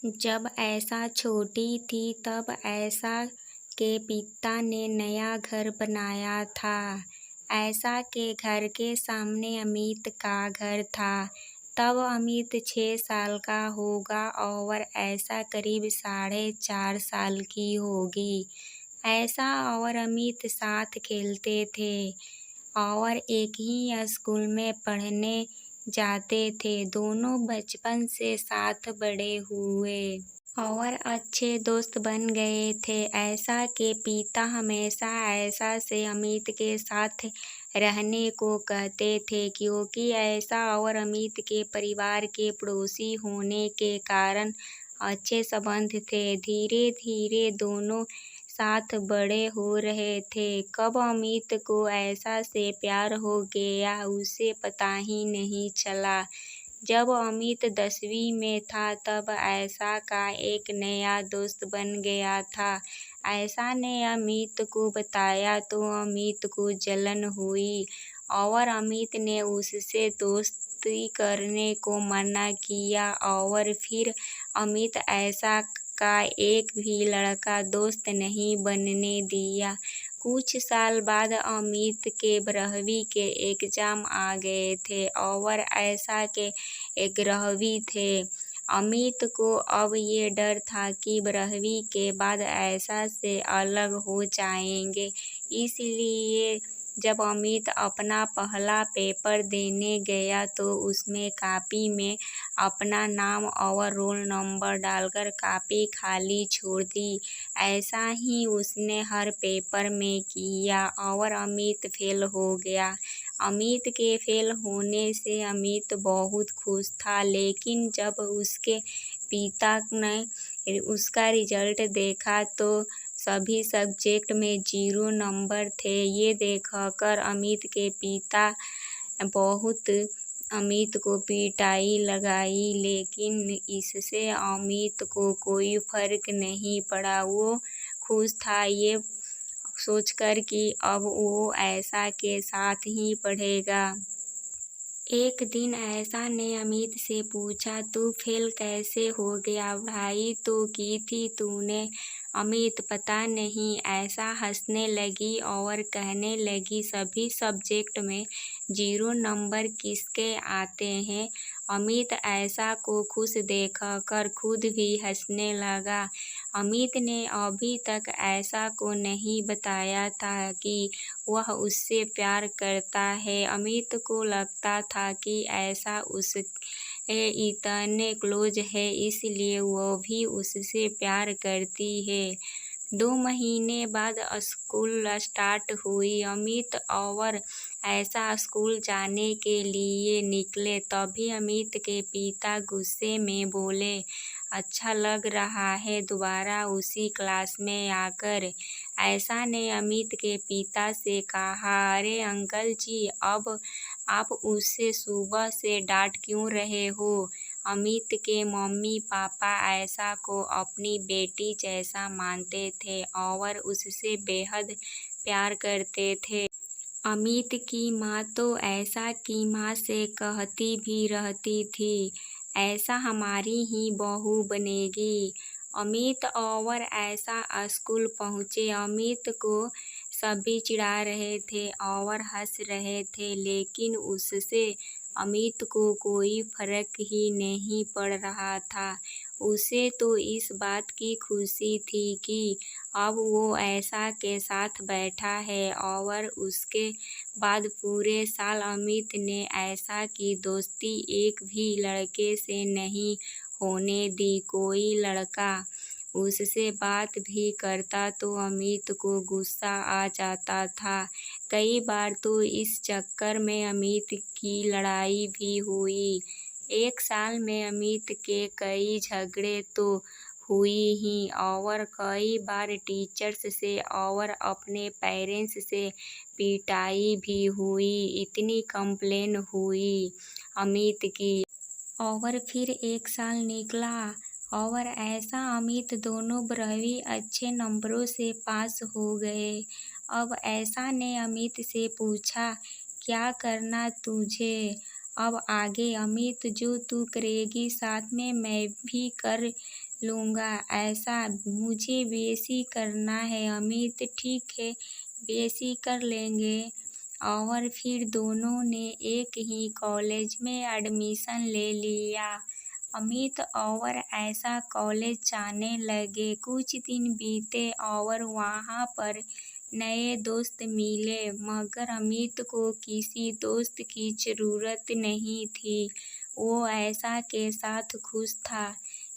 जब ऐसा छोटी थी तब ऐसा के पिता ने नया घर बनाया था। ऐसा के घर के सामने अमित का घर था। तब अमित 6 साल का होगा और ऐसा करीब 4.5 साल की होगी। ऐसा और अमित साथ खेलते थे और एक ही स्कूल में पढ़ने जाते थे। दोनों बचपन से साथ बड़े हुए और अच्छे दोस्त बन गए थे। ऐसा के पिता हमेशा ऐसा से अमित के साथ रहने को कहते थे क्योंकि ऐसा और अमित के परिवार के पड़ोसी होने के कारण अच्छे संबंध थे। धीरे धीरे दोनों साथ बड़े हो रहे थे। कब अमित को ऐसा से प्यार हो गया उसे पता ही नहीं चला। जब अमित 10वीं में था तब ऐसा का एक नया दोस्त बन गया था। ऐसा ने अमित को बताया तो अमित को जलन हुई और अमित ने उससे दोस्ती करने को मना किया और फिर अमित ऐसा का एक भी लड़का दोस्त नहीं बनने दिया। कुछ साल बाद अमित के 12वीं के एग्जाम आ गए थे और ऐसा के 11वीं थे। अमित को अब ये डर था कि 12वीं के बाद ऐसा से अलग हो जाएंगे। इसलिए जब अमित अपना पहला पेपर देने गया तो उसमें कापी में अपना नाम और रोल नंबर डालकर कापी खाली छोड़ दी। ऐसा ही उसने हर पेपर में किया और अमित फेल हो गया। अमित के फेल होने से अमित बहुत खुश था, लेकिन जब उसके पिता ने उसका रिजल्ट देखा तो सभी सब्जेक्ट में 0 नंबर थे। ये देखकर अमित के पिता बहुत अमित को पिटाई लगाई, लेकिन इससे अमित को कोई फर्क नहीं पड़ा। वो खुश था ये सोचकर कि अब वो ऐसा के साथ ही पढ़ेगा। एक दिन ऐसा ने अमित से पूछा, तू फेल कैसे हो गया? पढ़ाई तो की थी तूने। अमित पता नहीं। ऐसा हंसने लगी और कहने लगी, सभी सब्जेक्ट में 0 नंबर किसके आते हैं? अमित ऐसा को खुश देखकर खुद भी हंसने लगा। अमित ने अभी तक ऐसा को नहीं बताया था कि वह उससे प्यार करता है। अमित को लगता था कि ऐसा उससे इतने क्लोज है इसलिए वो भी उससे प्यार करती है। 2 महीने बाद स्कूल स्टार्ट हुई। अमित और ऐसा स्कूल जाने के लिए निकले तभी अमित के पिता गुस्से में बोले, अच्छा लग रहा है दोबारा उसी क्लास में आकर? ऐसा ने अमित के पिता से कहा, अरे अंकल जी, अब आप उससे सुबह से डांट क्यों रहे हो? अमित के मम्मी पापा ऐसा को अपनी बेटी जैसा मानते थे और उससे बेहद प्यार करते थे। अमित की माँ तो ऐसा की माँ से कहती भी रहती थी, ऐसा हमारी ही बहू बनेगी। अमित और ऐसा स्कूल पहुँचे। अमित को सभी चिढ़ा रहे थे और हंस रहे थे, लेकिन उससे अमित को कोई फर्क ही नहीं पड़ रहा था। उसे तो इस बात की खुशी थी कि अब वो ऐसा के साथ बैठा है और उसके बाद पूरे साल अमित ने ऐसा की दोस्ती एक भी लड़के से नहीं होने दी। कोई लड़का उससे बात भी करता तो अमित को गुस्सा आ जाता था। कई बार तो इस चक्कर में अमित की लड़ाई भी हुई। एक साल में अमित के कई झगड़े तो हुई ही और कई बार टीचर्स से और अपने पेरेंट्स से पिटाई भी हुई। इतनी कंप्लेन हुई अमित की। और फिर एक साल निकला और ऐसा अमित दोनों 12वीं अच्छे नंबरों से पास हो गए। अब ऐसा ने अमित से पूछा, क्या करना तुझे अब आगे? अमित, जो तू करेगी साथ में मैं भी कर लूँगा। ऐसा मुझे बीएससी करना है। अमित ठीक है, बीएससी कर लेंगे। और फिर दोनों ने एक ही कॉलेज में एडमिशन ले लिया। अमित और ऐसा कॉलेज जाने लगे। कुछ दिन बीते और वहाँ पर नए दोस्त मिले, मगर अमित को किसी दोस्त की ज़रूरत नहीं थी। वो ऐसा के साथ खुश था,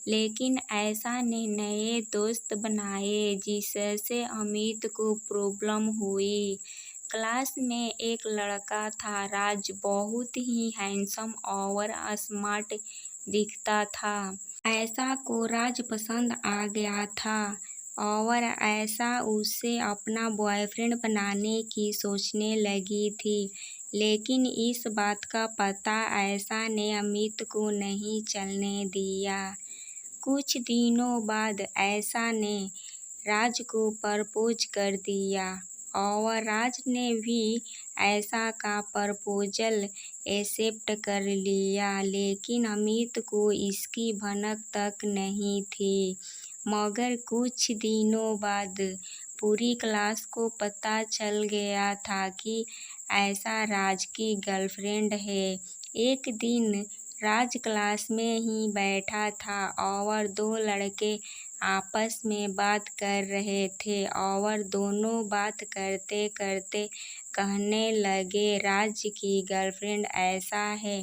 लेकिन ऐसा ने नए दोस्त बनाए जिससे अमित को प्रॉब्लम हुई। क्लास में एक लड़का था, राज। बहुत ही हैंडसम और स्मार्ट दिखता था। ऐसा को राज पसंद आ गया था और ऐसा उसे अपना बॉयफ्रेंड बनाने की सोचने लगी थी। लेकिन इस बात का पता ऐसा ने अमित को नहीं चलने दिया। कुछ दिनों बाद ऐसा ने राज को प्रपोज कर दिया और राज ने भी ऐसा का प्रपोजल एक्सेप्ट कर लिया। लेकिन अमित को इसकी भनक तक नहीं थी। मगर कुछ दिनों बाद पूरी क्लास को पता चल गया था कि ऐसा राज की गर्लफ्रेंड है। एक दिन राज क्लास में ही बैठा था और दो लड़के आपस में बात कर रहे थे और दोनों बात करते करते कहने लगे, राज की गर्लफ्रेंड ऐसा है।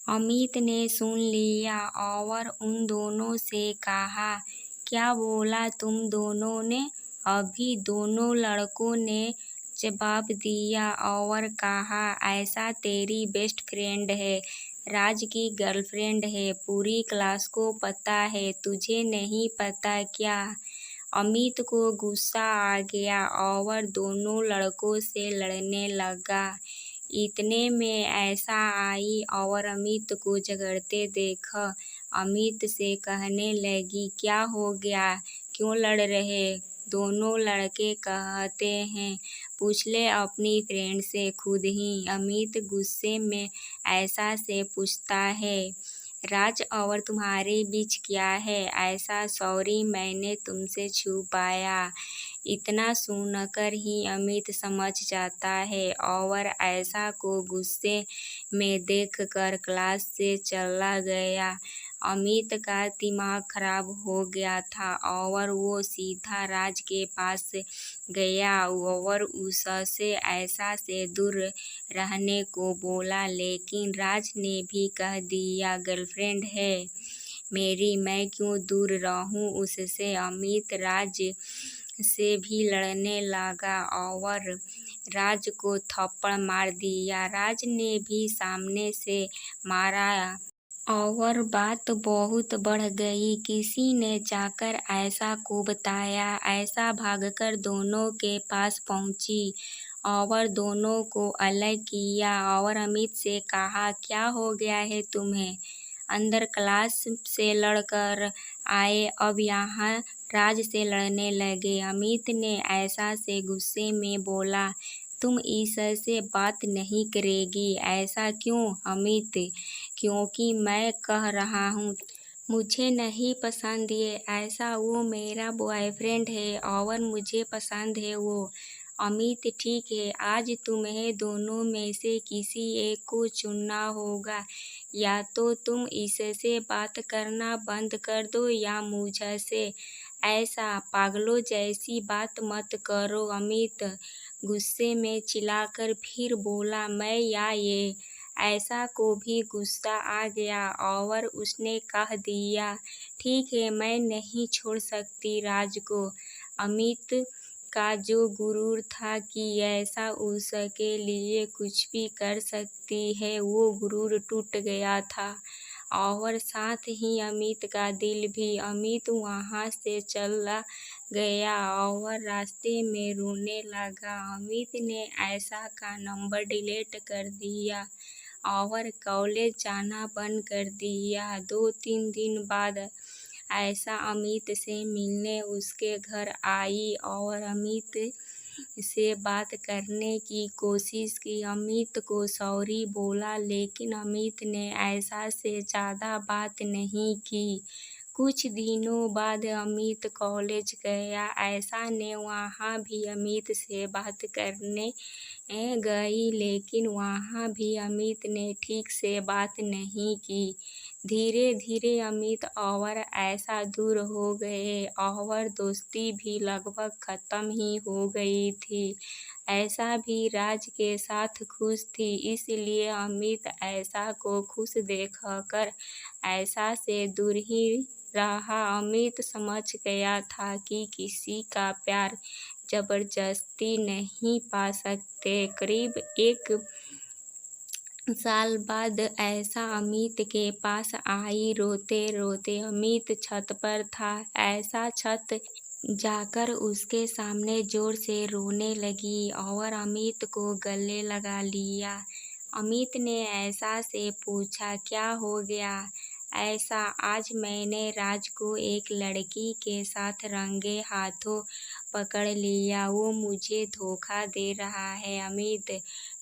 अमित ने सुन लिया और उन दोनों से कहा, क्या बोला तुम दोनों ने? अभी दोनों लड़कों ने जवाब दिया और कहा, ऐसा तेरी बेस्ट फ्रेंड है, राज की गर्लफ्रेंड है। पूरी क्लास को पता है, तुझे नहीं पता क्या? अमित को गुस्सा आ गया और दोनों लड़कों से लड़ने लगा। इतने में ऐसा आई और अमित को झगड़ते देख अमित से कहने लगी, क्या हो गया, क्यों लड़ रहे? दोनों लड़के कहते हैं, पूछ ले अपनी फ्रेंड से खुद ही। अमित गुस्से में ऐसा से पूछता है, राज और तुम्हारे बीच क्या है? ऐसा, सॉरी मैंने तुमसे छुपाया। इतना सुनकर ही अमित समझ जाता है और ऐसा को गुस्से में देखकर क्लास से चला गया। अमित का दिमाग खराब हो गया था और वो सीधा राज के पास गया और उससे ऐसा से दूर रहने को बोला। लेकिन राज ने भी कह दिया, गर्लफ्रेंड है मेरी, मैं क्यों दूर रहूं उससे। अमित राज से भी लड़ने लगा और राज को थप्पड़ मार दिया। राज ने भी सामने से मारा और बात बहुत बढ़ गई। किसी ने जाकर ऐसा को बताया। ऐसा भागकर दोनों के पास पहुंची और दोनों को अलग किया और अमित से कहा, क्या हो गया है तुम्हें? अंदर क्लास से लड़कर आए, अब यहाँ राज से लड़ने लगे। अमित ने ऐसा से गुस्से में बोला, तुम इससे बात नहीं करेगी। ऐसा क्यों अमित? क्योंकि मैं कह रहा हूँ, मुझे नहीं पसंद ये ऐसा, वो मेरा बॉयफ्रेंड है और मुझे पसंद है वो। अमित ठीक है, आज तुम्हें दोनों में से किसी एक को चुनना होगा। या तो तुम इससे बात करना बंद कर दो या मुझसे। ऐसा पागलों जैसी बात मत करो। अमित गुस्से में चिल्लाकर फिर बोला, मैं या ये? ऐसा को भी गुस्सा आ गया और उसने कह दिया, ठीक है, मैं नहीं छोड़ सकती राज को। अमित का जो गुरूर था कि ऐसा उसके लिए कुछ भी कर सकती है, वो गुरूर टूट गया था और साथ ही अमित का दिल भी। अमित वहाँ से चला गया और रास्ते में रोने लगा। अमित ने ऐसा का नंबर डिलीट कर दिया और कॉलेज जाना बंद कर दिया। 2-3 दिन बाद ऐसा अमित से मिलने उसके घर आई और अमित से बात करने की कोशिश की। अमित को सॉरी बोला, लेकिन अमित ने ऐसा से ज़्यादा बात नहीं की। कुछ दिनों बाद अमित कॉलेज गया। ऐसा ने वहाँ भी अमित से बात करने गई, लेकिन वहाँ भी अमित ने ठीक से बात नहीं की। धीरे धीरे अमित और ऐसा दूर हो गए और दोस्ती भी लगभग खत्म ही हो गई थी। ऐसा भी राज के साथ खुश थी, इसलिए अमित ऐसा को खुश देखकर ऐसा से दूर ही रहा। अमित समझ गया था कि किसी का प्यार जबरदस्ती नहीं पा सकते। करीब 1 साल बाद ऐसा अमित के पास आई। रोते रोते अमित छत पर था। ऐसा छत जाकर उसके सामने जोर से रोने लगी और अमित को गले लगा लिया। अमित ने ऐसा से पूछा, क्या हो गया? ऐसा, आज मैंने राज को एक लड़की के साथ रंगे हाथों पकड़ लिया। वो मुझे धोखा दे रहा है। अमित,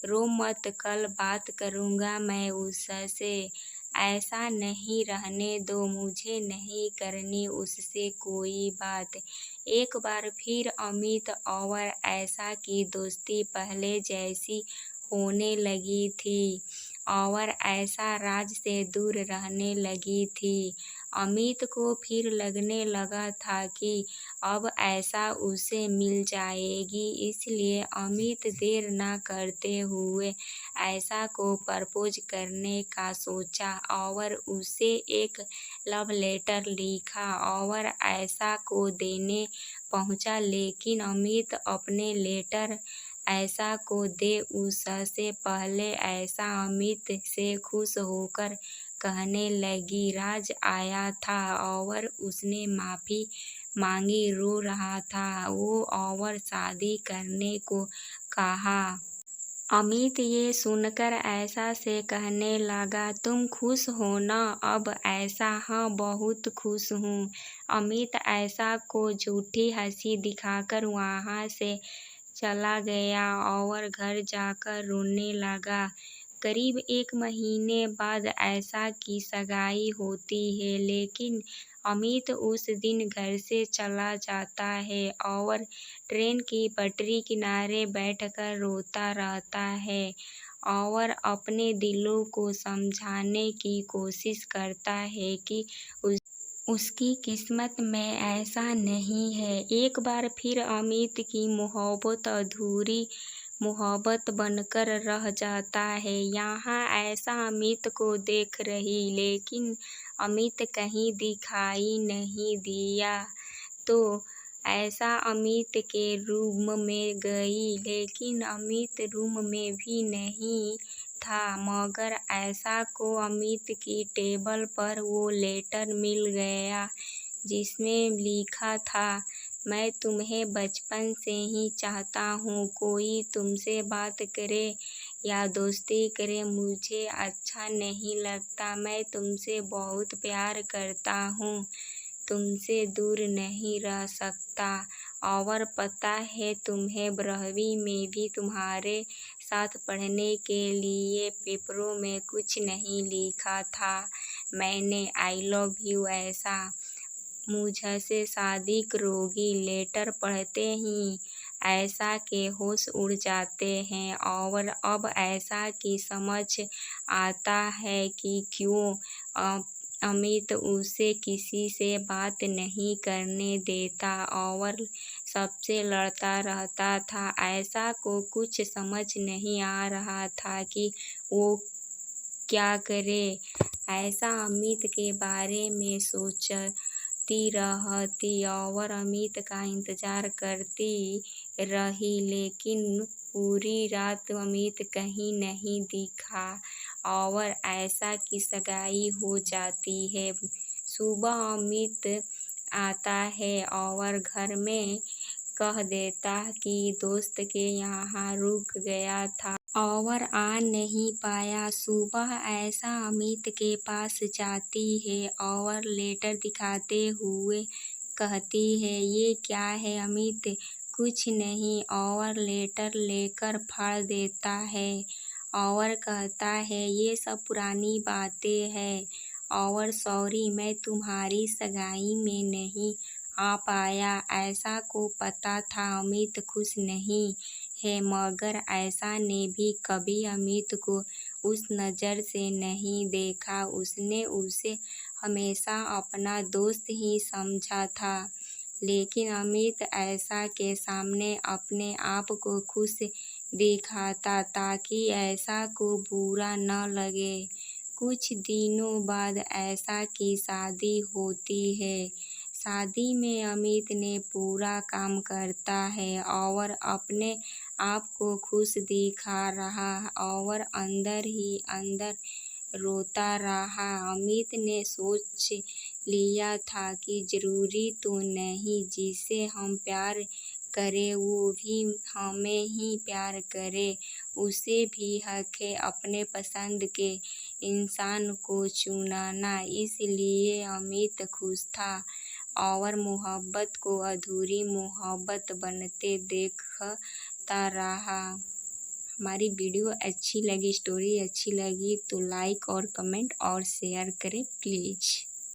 रो मत, कल बात करूँगा मैं उससे। ऐसा नहीं, रहने दो, मुझे नहीं करनी उससे कोई बात। एक बार फिर अमित और ऐसा की दोस्ती पहले जैसी होने लगी थी और ऐसा राज से दूर रहने लगी थी। अमित को फिर लगने लगा था कि अब ऐसा उसे मिल जाएगी, इसलिए अमित देर न करते हुए ऐसा को प्रपोज करने का सोचा और उसे एक लव लेटर लिखा और ऐसा को देने पहुंचा। लेकिन अमित अपने लेटर ऐसा को दे उससे पहले ऐसा अमित से खुश होकर कहने लगी, राज आया था और उसने माफ़ी मांगी, रो रहा था वो और शादी करने को कहा। अमित ये सुनकर ऐसा से कहने लगा, तुम खुश हो ना? अब ऐसा, हाँ बहुत खुश हूँ। अमित ऐसा को झूठी हंसी दिखाकर वहाँ से चला गया और घर जाकर रोने लगा। करीब 1 महीने बाद ऐसा की सगाई होती है, लेकिन अमित उस दिन घर से चला जाता है और ट्रेन की पटरी किनारे बैठकर रोता रहता है और अपने दिलों को समझाने की कोशिश करता है कि उसकी किस्मत में ऐसा नहीं है। एक बार फिर अमित की मोहब्बत अधूरी मोहब्बत बनकर रह जाता है। यहाँ ऐसा अमित को देख रही, लेकिन अमित कहीं दिखाई नहीं दिया। तो ऐसा अमित के रूम में गई, लेकिन अमित रूम में भी नहीं था, मगर ऐसा को अमित की टेबल पर वो लेटर मिल गया जिसमें लिखा था, मैं तुम्हें बचपन से ही चाहता हूँ। कोई तुमसे बात करे या दोस्ती करे मुझे अच्छा नहीं लगता। मैं तुमसे बहुत प्यार करता हूँ, तुमसे दूर नहीं रह सकता। और पता है तुम्हें, 12वीं में भी तुम्हारे साथ पढ़ने के लिए पेपरों में कुछ नहीं लिखा था मैंने। आई लव यू ऐसा, मुझसे शादी करोगी? लेटर पढ़ते ही ऐसा के होश उड़ जाते हैं और अब ऐसा की समझ आता है कि क्यों अमित उसे किसी से बात नहीं करने देता और सबसे लड़ता रहता था। ऐसा को कुछ समझ नहीं आ रहा था कि वो क्या करे। ऐसा अमित के बारे में सोचती रहती और अमित का इंतजार करती रही, लेकिन पूरी रात अमित कहीं नहीं दिखा और ऐसा की सगाई हो जाती है। सुबह अमित आता है और घर में कह देता कि दोस्त के यहाँ रुक गया था और आ नहीं पाया। सुबह ऐसा अमित के पास जाती है और लेटर दिखाते हुए कहती है, ये क्या है अमित? कुछ नहीं, और लेटर लेकर फाड़ देता है और कहता है, ये सब पुरानी बातें हैं और सॉरी मैं तुम्हारी सगाई में नहीं आ पाया। ऐसा को पता था अमित खुश नहीं है, मगर ऐसा ने भी कभी अमित को उस नज़र से नहीं देखा। उसने उसे हमेशा अपना दोस्त ही समझा था। लेकिन अमित ऐसा के सामने अपने आप को खुश दिखाता ताकि ऐसा को बुरा न लगे। कुछ दिनों बाद ऐसा की शादी होती है। शादी में अमित ने पूरा काम करता है और अपने आप को खुश दिखा रहा और अंदर ही अंदर रोता रहा। अमित ने सोच लिया था कि जरूरी तो नहीं जिसे हम प्यार करें वो भी हमें ही प्यार करे। उसे भी हक है अपने पसंद के इंसान को चुनना। इसलिए अमित खुश था और मोहब्बत को अधूरी मोहब्बत बनते देखता रहा। हमारी वीडियो अच्छी लगी, स्टोरी अच्छी लगी तो लाइक और कमेंट और शेयर करें प्लीज़।